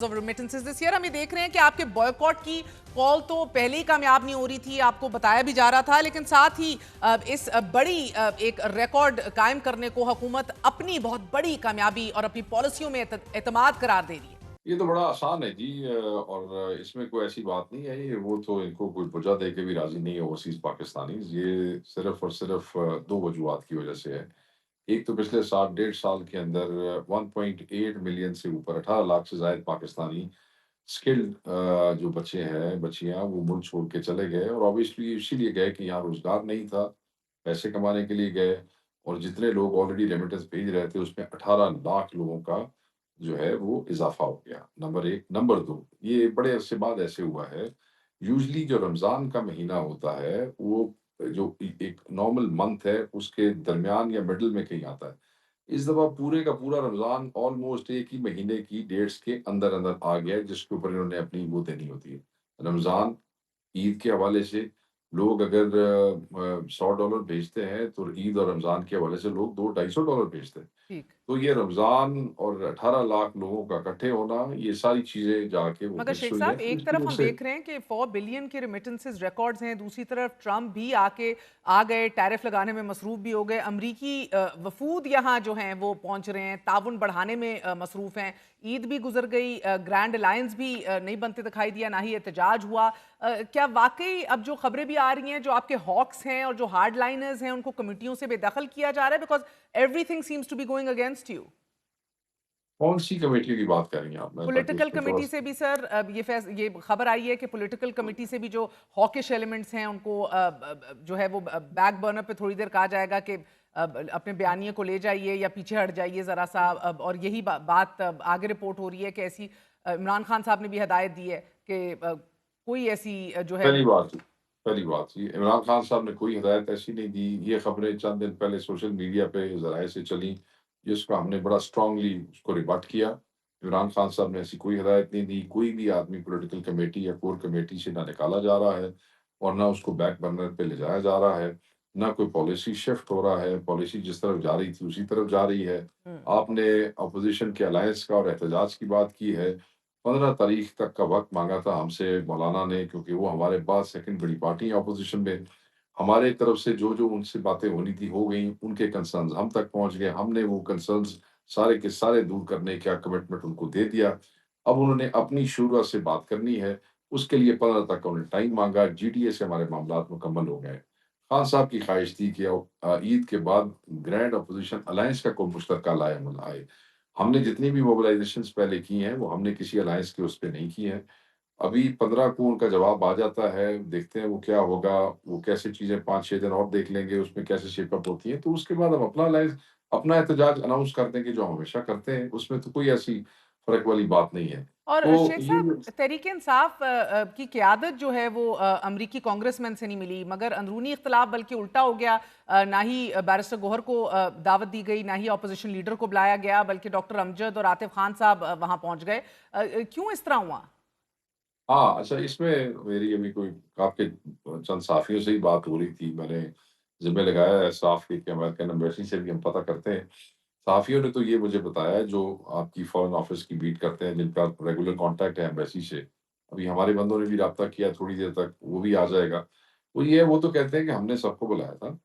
of remittances this year. हम ये देख रहे हैं कि आपके बॉयकॉट की कॉल तो पहले ही कामयाब नहीं हो रही थी, आपको बताया भी जा रहा था, लेकिन साथ ही इस बड़ी एक रिकॉर्ड कायम करने को हुकूमत अपनी बहुत बड़ी कामयाबी और अपनी पॉलिसियों में एतमाद करार दे रही है। ये तो बड़ा आसान है जी और इसमें कोई ऐसी बात नहीं है। ये वो तो इनको कोई वजह दे के भी राजी नहीं है ओवरसीज पाकिस्तानीज। ये सिर्फ और सिर्फ दो वजूहत की वजह से है। एक तो पिछले साल 1.5 साल के अंदर 1.8 मिलियन से ऊपर 18 लाख से ज्यादा पाकिस्तानी स्किल्ड जो बच्चे हैं बच्चियां वो मुल्क छोड़ के चले गए और ऑब्वियसली इसीलिए गए कि यहाँ रोजगार नहीं था, पैसे कमाने के लिए गए। और जितने लोग ऑलरेडी रेमिटेंस भेज रहे थे उसमें 18 लाख लोगों का जो है वो इजाफा हो गया। नंबर एक। नंबर दो, ये बड़े अरसे बाद ऐसे हुआ है। यूजली जो रमजान का महीना होता है वो जो एक नॉर्मल मंथ है उसके दरमियान या मिडल में कहीं आता है। इस दफा पूरे का पूरा रमजान ऑलमोस्ट एक ही महीने की डेट्स के अंदर अंदर आ गया है, जिसके ऊपर इन्होंने अपनी वो देनी होती है। रमजान ईद के हवाले से लोग अगर $100 भेजते हैं तो ईद और रमजान के हवाले से लोग 200-250 डॉलर भेजते हैं। ठीक। तो ये रमजान और 18 लाख लोगों का इकट्ठे होना, ये सारी चीजें जाके वो मगर मिक्स शेख हुई है, साहब, तो एक इसकी तरफ वजह हम से। देख रहे हैं कि 4 बिलियन के रिमिटेंसेस रिकॉर्ड्स हैं, दूसरी तरफ ट्रम्प भी आ गए, टैरिफ लगाने में मसरूफ भी हो गए, अमरीकी वफूद यहाँ जो हैं वो पहुंच रहे हैं, ताउन बढ़ाने में मसरूफ हैं। ईद भी गुजर गई, ग्रैंड अलायंस भी नहीं बनते दिखाई दिया, ना ही एहतजाज हुआ। क्या वाकई अब जो खबरें भी आ रही हैं, जो आपके हॉक्स हैं और जो हार्ड लाइनर्स हैं उनको कमेटियों से बेदखल किया जा रहा है, because everything seems to be going against you? कौन सी कमेटियों की बात कर रही हैं आप, मैं ताकि पॉलिटिकल उसमें थोड़ा कमेटी से सा। भी सर, अब ये खबर आई है कि पॉलिटिकल कमेटी से भी जो हॉकिश एलिमेंट्स हैं उनको जो है वो बैक बर्नर पे थोड़ी देर कहा जाएगा कि अपने बयानिए को ले जाइए या पीछे हट जाइए ज़रा सा। और यही बात आगे रिपोर्ट हो रही है कि ऐसी इमरान खान साहब ने भी हदायत दी है कि कोई ऐसी जो है पहली बात पहली बात ये इमरान खान साहब ने कोई हिदायत ऐसी नहीं दी। ये खबरें चंद दिन पहले सोशल मीडिया पे ज़राए से चली, जिसको हमने बड़ा स्ट्रांगली उसको रिबट किया। इमरान खान साहब ने ऐसी कोई हिदायत नहीं दी। कोई भी आदमी पॉलिटिकल कमेटी या कोर कमेटी से ना निकाला जा रहा है और ना उसको बैक बर्नर पे ले जाया जा रहा है। ना कोई पॉलिसी शिफ्ट हो रहा है। पॉलिसी जिस तरफ जा रही थी उसी तरफ जा रही है। हम्म। आपने अपोजिशन के अलायंस का और एहतजाज की बात की है। 15 तारीख तक का वक़्त माँगा था हमसे मौलाना ने, क्योंकि वो हमारे बाद सेकंड बड़ी पार्टी है अपोज़िशन में। हमारे तरफ से जो-जो उनसे बातें होनी थी हो गई, उनके कंसर्न्स हम तक पहुँच गए। हमने वो कंसर्न्स सारे के सारे दूर करने का कमिटमेंट उनको दे दिया। अब उन्होंने अपनी शूरा से बात करनी है, उसके लिए 15 तक का उन्होंने टाइम माँगा। जीटीए से हमारे मामलात मुकम्मल हो गए। खान साहब की ख़्वाहिश थी कि ईद के बाद ग्रैंड अपोज़िशन अलायंस का कोई मुश्तरका लाया आए। हमने जितनी भी मोबिलाइज़ेशंस पहले की हैं, वो हमने किसी अलायंस के उस पे नहीं की हैं। अभी 15 को उनका जवाब आ जाता है, देखते हैं वो क्या होगा, वो कैसे चीज़ें 5-6 दिन और देख लेंगे, उसमें कैसे शेप अप होती हैं, तो उसके बाद हम अपना अलायंस, अपना एहतजाज अनाउंस कर देंगे, जो हम हमेशा करते हैं, उसमें तो कोई ऐसी फ़र्क वाली बात नहीं है। और तो शेख ये साहब, तहरीक-ए-इंसाफ की क़यादत जो है वो अमरीकी कांग्रेसमैन से नहीं मिली, मगर अंदरूनी इख्तिलाफ बल्कि उल्टा हो गया। ना ही बैरिस्टर गौहर को दावत दी गई, ना ही अपोजिशन लीडर को बुलाया गया, बल्कि डॉक्टर अमजद और आतिफ खान साहब वहाँ पहुँच गए। क्यों इस तरह हुआ? हाँ, अच्छा, इसमें मेरी अभी कोई आपके चंद साथियों से ही बात हो रही थी। मैंने ज़िम्मे लगाया है स्टाफ के कि अमेरिकन एम्बेसी से भी हम पता करते हैं। सहाफ़ियों ने तो ये मुझे बताया, जो आपकी फ़ॉरेन ऑफ़िस की बीट करते हैं, जिनका रेगुलर कॉन्टैक्ट है एम्बेसी से। अभी हमारे बंदों ने भी राब्ता किया, थोड़ी देर तक वो भी आ जाएगा। वो तो कहते हैं कि हमने सबको बुलाया था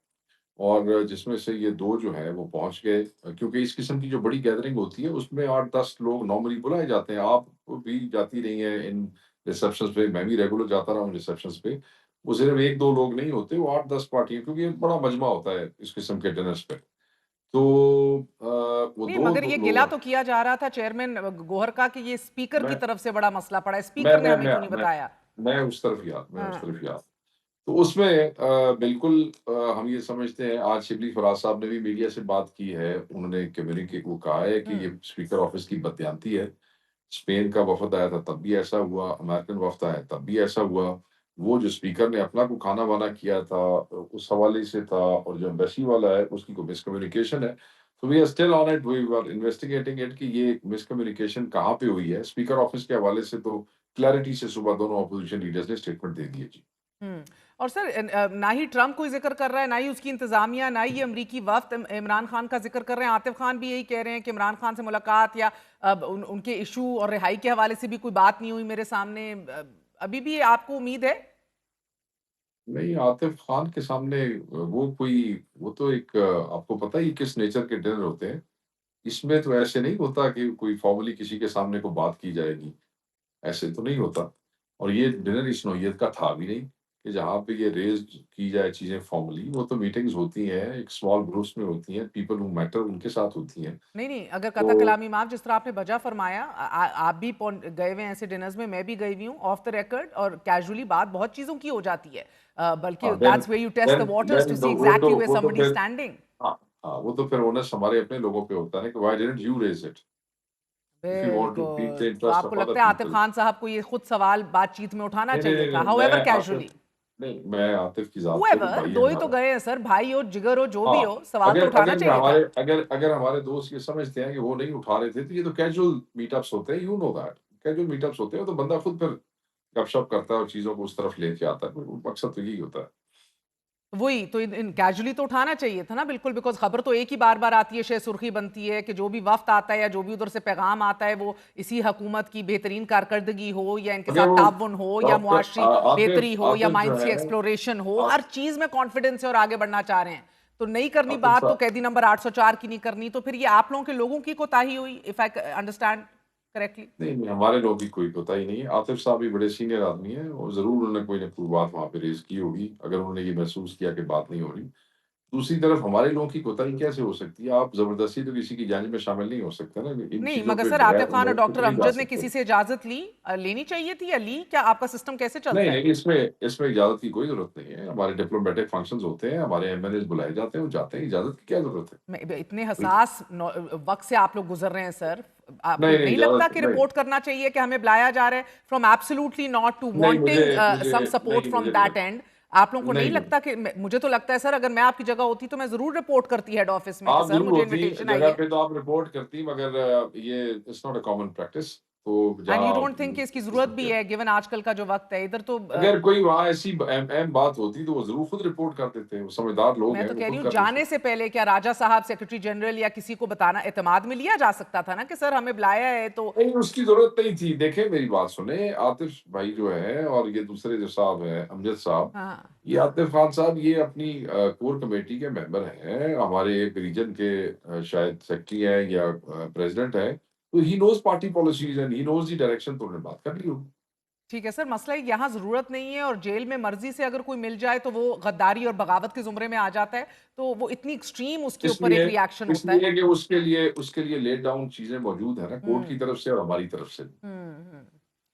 और जिसमें से ये 2 जो हैं वो पहुँच गए, क्योंकि इस किस्म की जो बड़ी गैदरिंग होती है उसमें 8-10 लोग नॉर्मली बुलाए जाते हैं। आप भी जाती रही हैं इन रिसेप्शंस पे, मैं भी रेगुलर जाता रहा हूँ रिसेप्शंस पे। वो सिर्फ़ 1-2 लोग नहीं होते, वो 8-10 पार्टियाँ, क्योंकि ये बड़ा मजमा होता है इस किस्म के डिनर्स पे। तो वो नहीं, 2 मगर दो ये गिला लोग। तो किया जा रहा था चेयरमैन गौहर का कि ये स्पीकर की मैं तरफ से बड़ा मसला पड़ा है, स्पीकर ने हमें क्यों नहीं मैं बताया? मैं उस हाँ। तरफ ही आ। तो उसमें बिल्कुल हम ये समझते हैं, आज शिबली फराज साहब ने भी मीडिया से बात की है। उन्होंने कम्युनिकेट वो कहा है कि हुँ। ये स्पीकर ऑफिस की बददियानती है। स्पेन का वफ़द आया था तब भी ऐसा हुआ, अमेरिकन वफ़द आया तब भी ऐसा हुआ। वो जो स्पीकर ने अपना को खाना-वाना किया था, उस हवाले से था, और जो एम्बेसी वाला है उसकी कोई मिसकम्युनिकेशन है। तो we are still on it, we are investigating it कि ये मिसकम्युनिकेशन कहाँ पे हुई है। स्पीकर ऑफिस के हवाले से तो क्लैरिटी से सुबह दोनों अपोज़िशन लीडर्स ने स्टेटमेंट दे दी है जी। और सर ना ही ट्रंप कोई जिक्र कर रहा है, ना ही उसकी इंतजामिया, ना ही ये अमरीकी वफ्द इमरान खान का जिक्र कर रहे हैं। आतिफ खान भी यही कह रहे हैं कि इमरान खान से मुलाकात या उनके इशू और रिहाई के हवाले से भी कोई बात नहीं हुई मेरे सामने। अभी भी आपको उम्मीद है? नहीं, आतिफ खान के सामने वो तो एक आपको पता ही किस नेचर के डिनर होते हैं। इसमें तो ऐसे नहीं होता कि कोई फॉर्मली किसी के सामने को बात की जाएगी। ऐसे तो नहीं होता और ये डिनर इस नौइयत का था भी नहीं कि जहाँ पे ये रेज़ की जाए चीज़ें फ़ॉर्मली, वो तो मीटिंग्स होती हैं, एक स्मॉल ग्रुप्स में होती हैं, पीपल हू मैटर उनके साथ होती हैं। नहीं नहीं, अगर कथा तो कलामी माफ, जिस तरह आपने बजा फरमाया, आप भी गए हुए हैं ऐसे डिनर्स में, मैं भी गई हुई हूँ ऑफ द रिकॉर्ड, और कैजुअली बात बहुत चीजों की हो जाती है। बल्कि हाँ, then that's where you test the then waters to then see तो एग्जैक्टली वेयर वो तो समबडी फिर स्टैंडिंग। हाँ, हाँ, वो तो फिर ओनस हमारे अपने लोगों पे होता है कि why didn't you raise it? If you want to peak the बिल्कुल, तो इंटरेस्ट आपको ऑफ अदर लगता है आतिफ पीपल। खान साहब को ये खुद सवाल बातचीत में उठाना नहीं, नहीं, चाहिए नहीं, था, नहीं, हाउएवर कैजुअली? मैं आतिफ की ज़ात पे, वो हुएवर, भाई है दो ही तो हमारा। गए हैं सर, भाई हो, जिगर हो, जो भी हाँ, हो, सवाल तो उठाना चाहिए था। अगर हमारे दोस्त ये समझते हैं कि वो नहीं उठा रहे थे, तो ये तो कैजुअल मीटअप्स होते हैं, you know that. Casual meetups होते हैं, तो बंदा खुद फिर गपशप करता है और चीज़ों को उस तरफ लेके आता है। वो मकसद तो यही होता है। वही तो, इन कैजुअली तो उठाना चाहिए था ना, बिल्कुल, बिकॉज खबर तो एक ही बार बार आती है, सुर्खी बनती है कि जो भी वफ्त आता है या जो भी उधर से पैगाम आता है वो इसी हुकूमत की बेहतरीन कारकर्दगी हो, या इनके अगर साथ वो ताउन हो, या मुआशरी बेहतरी आतिफ हो, या आतिफ जो माइंस की है एक्सप्लोरेशन हो, आ, हर चीज में कॉन्फिडेंस है और आगे बढ़ना चाह रहे हैं। तो नहीं करनी आतिफ बात तो साहब कैदी नंबर 804 की नहीं करनी, तो फिर ये आप लोगों के लोगों की कोताही हुई, इफ आई अंडरस्टैंड करेक्टली। नहीं, नहीं, हमारे लोगों की कोई कोताही नहीं है। आतिफ साहब भी बड़े सीनियर आदमी हैं और ज़रूर उन्होंने कोई न कोई बात वहाँ पे रेज़ की होगी, अगर उन्होंने ये महसूस किया कि बात नहीं हो रही। दूसरी तरफ हमारे लोगों की कोताही कैसे हो सकती है? आप ज़बरदस्ती तो किसी की जानिब में शामिल नहीं हो सकते ना, इन नहीं, चीज़ों मगर पे सर बगैर आतिफ खान और इन्वॉल्व तो डॉक्टर नहीं जा अमजद ने सकते। किसी से इजाजत ली, लेनी चाहिए थी या ली? क्या आपका सिस्टम कैसे नहीं, चलता है? नहीं, इसमें इजाज़त की कोई ज़रूरत नहीं है। हमारे डिप्लोमैटिक फंक्शंस होते हैं, हमारे एमएनएज़ बुलाए जाते हैं, वो जाते हैं, इजाज़त की क्या ज़रूरत है? इतने कोई हसास वक्त से आप लोग गुजर रहे हैं सर, आपको नहीं, नहीं, नहीं लगता इजाज़त कि नहीं, रिपोर्ट करना चाहिए कि हमें बुलाया जा रहा है फ्रॉम एब्सोल्युटली नॉट टू नहीं मुझे वांटिंग मुझे सम सपोर्ट नहीं फ्रॉम मुझे नहीं दैट लगता। एंड? आप लोगों को नहीं नहीं मुझे लगता कि मुझे तो लगता है सर, अगर मैं आपकी जगह होती तो मैं जरूर रिपोर्ट करती हेड ऑफिस में कि आप सर ज़रूर मुझे होती, इनविटेशन आई जगह है। पे तो आप रिपोर्ट करती मगर ये it's not a common practice. तो एंड यू जहाँ डोंट थिंक कि इसकी जरूरत भी है, गिवन आजकल का जो वक्त है इधर तो अगर कोई वहाँ ऐसी अहम बात होती तो वो ज़रूर खुद रिपोर्ट कर देते हैं। वो समझदार लोग मैं हैं, तो वो कह रही खुद हूँ कर देते जाने हैं। से पहले क्या राजा साहब, सेक्रेटरी जनरल या किसी को बताना, एतमाद में लिया जा सकता था ना कि सर हमें बुलाया है तो। नहीं, उसकी ज़रूरत नहीं थी। देखें मेरी बात सुनें, आतिफ़ भाई जो हैं और ये दूसरे जो साहब हैं, अमजद साहब, हाँ, ये आतिफ़ खान साहब ये अपनी कोर कमेटी के मेंबर हैं। हमारे एक रीजन के शायद सेक्रेटरी हैं या प्रेज़िडेंट हैं। तो he knows party policies and he knows the direction, तो उन्होंने बात कर ली होगी। ठीक है सर, मसला है यहाँ ज़रूरत नहीं है, और जेल में मर्जी से अगर कोई मिल जाए तो वो गद्दारी और बगावत के ज़ुमरे में आ जाता है, तो वो इतनी एक्सट्रीम उसके ऊपर इसलिए एक रिएक्शन होता है। इसलिए कि उसके लिए लेट डाउन चीज़ें मौजूद हैं ना, कोर्ट की हम्म तरफ से और हमारी तरफ से। हम्म।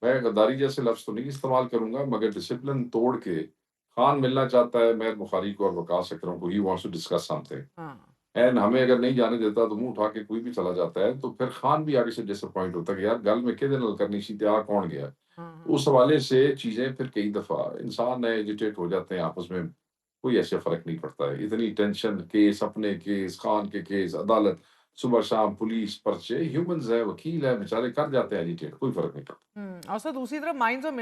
मैं गद्दारी जैसे लफ्ज़ तो नहीं इस्तेमाल करूँगा, मगर डिसिप्लिन तोड़ के खान मिलना चाहता है मेहर बुखारी को और वकास अकरम को, he wants to discuss something हाँ। एंड हमें अगर नहीं जाने देता तो मुँह उठा के कोई भी चला जाता है, तो फिर खान भी आगे से डिसअपॉइंट होता है कि यार गल में किहदे नाल करनी सी ते आ कौन गया? हाँ। उस हवाले से चीज़ें फिर कई दफ़ा इंसान एजिटेट हो जाते हैं आपस में, कोई ऐसे फ़र्क नहीं पड़ता है। इतनी टेंशन, केस, अपने केस, खान के केस, अदालत, सुबह-शाम पुलिस, पर्चे, ह्यूमन्स हैं, वकील हैं, बेचारे कर जाते हैं एजिटेट, कोई फ़र्क नहीं पड़ता। और सर दूसरी तरफ माइंड्स और